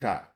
start.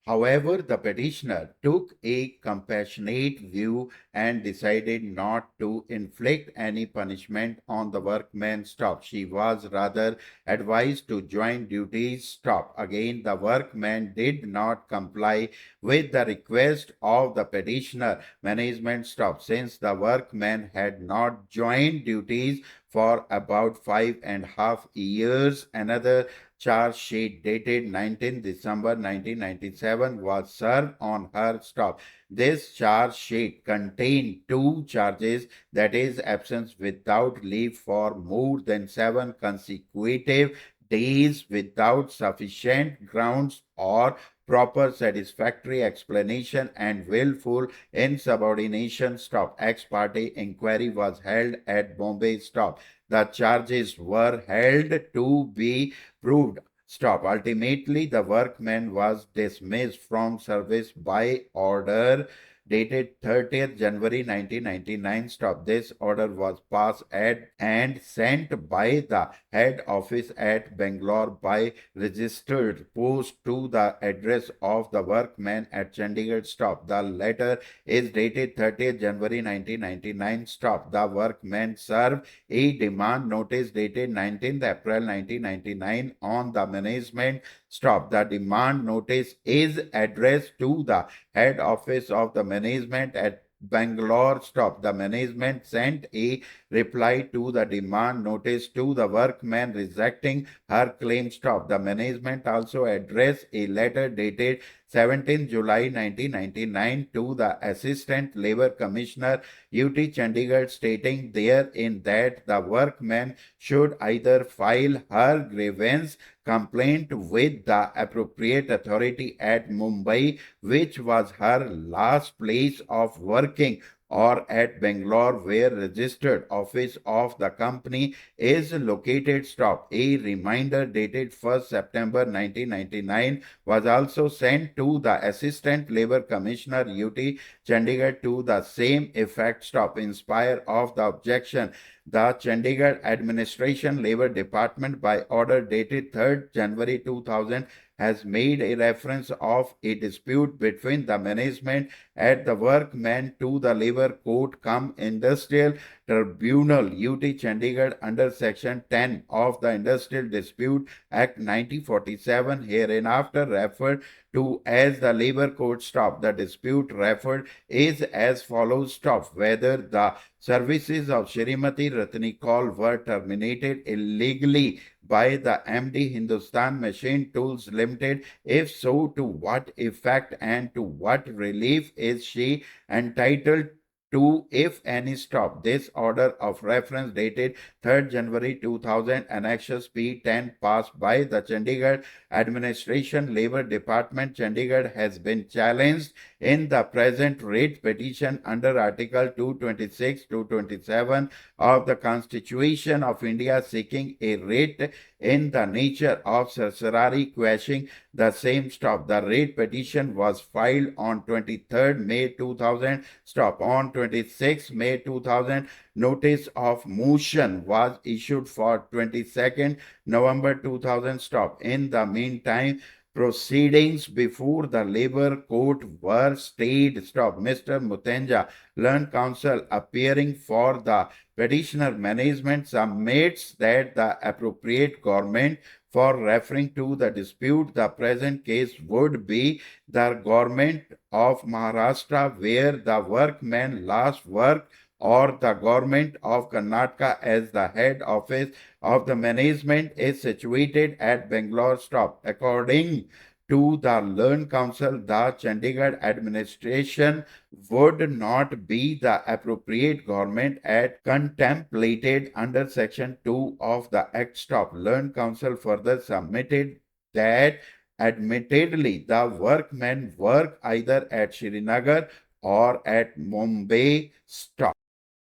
However, the petitioner took a compassionate view and decided not to inflict any punishment on the workman. Stop. She was rather advised to join duties. Stop. Again, the workman did not comply with the request of the petitioner. Management. Stop. Since the workman had not joined duties for about 5.5 years, another charge sheet dated 19 December 1997 was served on her. Stop. This charge sheet contained two charges, that is, absence without leave for more than 7 consecutive days without sufficient grounds or proper satisfactory explanation, and willful insubordination. Stop. Ex parte inquiry was held at Bombay. Stop. The charges were held to be proved. Stop. Ultimately, the workman was dismissed from service by order dated 30th January 1999. Stop. This order was passed at and sent by the head office at Bangalore by registered post to the address of the workman at Chandigarh. Stop. The letter is dated 30th January 1999. Stop. The workman served a demand notice dated 19th April 1999 on the management. Stop. The demand notice is addressed to the head office of the management at Bangalore. Stop. The management sent a reply to the demand notice to the workman rejecting her claim. Stop. The management also addressed a letter dated 17th July 1999 to the Assistant Labour Commissioner UT Chandigarh stating therein that the workman should either file her grievance complaint with the appropriate authority at Mumbai, which was her last place of working, or at Bangalore, where registered office of the company is located. Stop. A reminder dated 1st September 1999 was also sent to the Assistant Labour Commissioner UT Chandigarh to the same effect. Stop. In spite of the objection, the Chandigarh Administration Labour Department by order dated 3rd January 2000 has made a reference of a dispute between the management at the workman to the Labour Court cum Industrial Tribunal UT Chandigarh under Section 10 of the Industrial Dispute Act 1947, hereinafter referred to as the Labour Court. Stop. The dispute referred is as follows. Stop. Whether the services of Shrimati Ratni Kaul were terminated illegally by the MD Hindustan Machine Tools Limited. If so, to what effect and to what relief is she entitled to, if any? Stop. This order of reference dated 3rd January 2000, Annexus P10, passed by the Chandigarh Administration Labour Department, Chandigarh, has been challenged in the present writ petition under Article 226 to 27 of the Constitution of India, seeking a writ in the nature of certiorari quashing the same. Stop. The writ petition was filed on 23rd May 2000. Stop. On 26 May 2000, notice of motion was issued for 22nd November 2000. Stop. In the meantime, proceedings before the Labour Court were stayed. Stop. Mr. Mutenja, learned counsel appearing for the petitioner management, submits that the appropriate government for referring to the dispute the present case would be the government of Maharashtra, where the workman last worked, or the government of Karnataka, as the head office of the management is situated at Bangalore. Stop. According to the learned counsel, the Chandigarh administration would not be the appropriate government at contemplated under Section 2 of the Act. Stop. Learned counsel further submitted that admittedly the workmen work either at Srinagar or at Mumbai. Stop.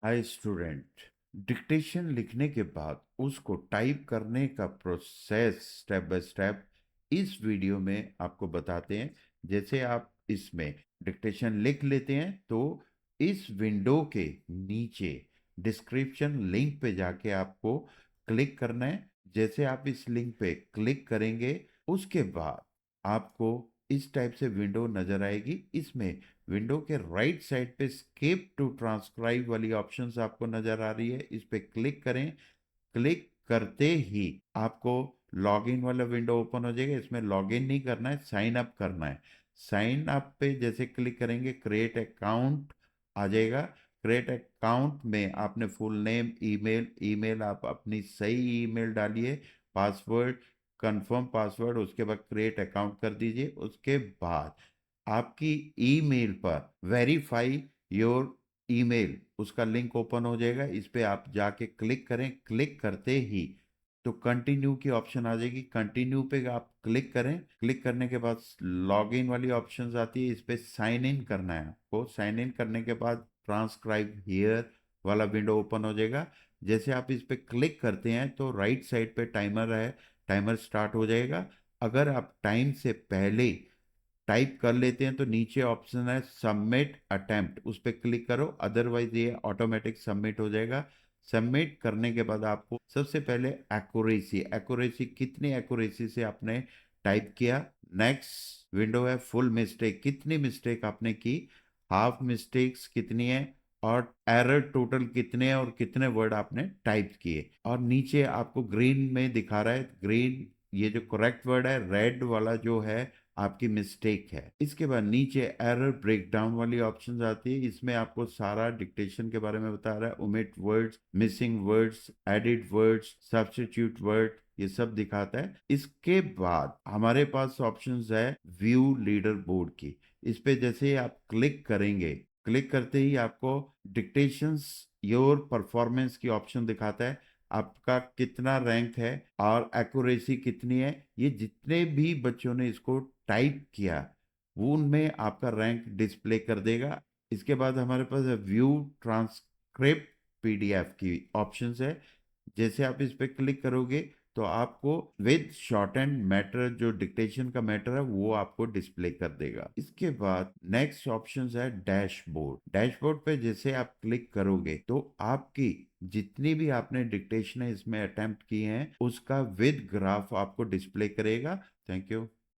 Hi student, dictation लिखने के बाद उसको type करने का process step by step इस video में आपको बताते हैं। जैसे आप इसमें डिक्टेशन लिख लेते हैं तो इस विंडो के नीचे डिस्क्रिप्शन लिंक पे जाके आपको क्लिक करना है। जैसे आप इस लिंक पे क्लिक करेंगे उसके बाद आपको इस टाइप से विंडो नजर आएगी। इसमें विंडो के राइट साइड पे स्किप टू ट्रांसक्राइब वाली ऑप्शंस आपको नजर आ रही है, इस पे क्लिक करें। क्लिक करते ही आपको लॉगिन वाला विंडो ओपन हो जाएगा। इसमें लॉगिन नहीं करना है, साइन अप करना है। साइन अप पे जैसे क्लिक करेंगे क्रिएट अकाउंट आ जाएगा। क्रिएट अकाउंट में आपने फुल नेम, ईमेल, ईमेल आप अपनी सही ईमेल डालिए, पासवर्ड, कंफर्म पासवर्ड, उसके बाद क्रिएट अकाउंट कर दीजिए। उसके बाद आपकी ईमेल पर वेरीफाई योर ईमेल उसका लिंक ओपन हो जाएगा। इस पे आप जाके क्लिक करें। क्लिक करते ही तो कंटिन्यू की ऑप्शन आ जाएगी। कंटिन्यू पे आप क्लिक करें। क्लिक करने के बाद लॉगिन वाली ऑप्शंस आती है, इस पे साइन इन करना है आपको। साइन इन करने के बाद ट्रांसक्राइब हियर वाला विंडो ओपन हो जाएगा। जैसे आप इस पे क्लिक करते हैं तो राइट साइड पे टाइमर है, टाइमर स्टार्ट हो जाएगा। अगर आप टाइम से पहले टाइप कर लेते हैं तो नीचे ऑप्शन है सबमिट अटेम्प्ट, उस पर क्लिक करो, अदरवाइज ये ऑटोमेटिक सबमिट हो जाएगा। सबमिट करने के बाद आपको सबसे पहले एक्यूरेसी, एक्यूरेसी कितनी एक्यूरेसी से आपने टाइप किया। नेक्स्ट विंडो है फुल मिस्टेक, कितनी मिस्टेक आपने की, हाफ मिस्टेक्स कितनी है, और एरर टोटल कितने हैं और कितने वर्ड आपने टाइप किए। और नीचे आपको ग्रीन में दिखा रहा है, ग्रीन ये जो करेक्ट वर्ड है, रेड वाला जो है आपकी मिस्टेक है। इसके बाद नीचे एरर ब्रेकडाउन वाली ऑप्शन आती है, इसमें आपको सारा डिक्टेशन के बारे में बता रहा है। Omit words, missing words, edit words, substitute word, ये सब दिखाता है। इसके बाद हमारे पास ऑप्शंस है व्यू लीडर बोर्ड की। इस पे जैसे ही आप क्लिक करेंगे, क्लिक करते ही आपको डिक्टेशंस योर परफॉर्मेंस की ऑप्शन दिखाता है। आपका कितना रैंक है और एक्यूरेसी कितनी है, ये जितने भी बच्चों ने इसको टाइप किया वो उनमें आपका रैंक डिस्प्ले कर देगा। इसके बाद हमारे पास व्यू ट्रांसक्रिप्ट पीडीएफ की ऑप्शंस है। जैसे आप इस पे क्लिक करोगे तो आपको विद शॉर्ट एंड मैटर जो डिक्टेशन का मैटर है वो आपको डिस्प्ले कर देगा। इसके बाद नेक्स्ट ऑप्शन है डैशबोर्ड। डैशबोर्ड पे जैसे आप क्लिक करोगे तो आपकी जितनी भी आपने डिक्टेशन है इसमें अटेम्प्ट की हैं उसका विद ग्राफ आपको डिस्प्ले करेगा। Thank you.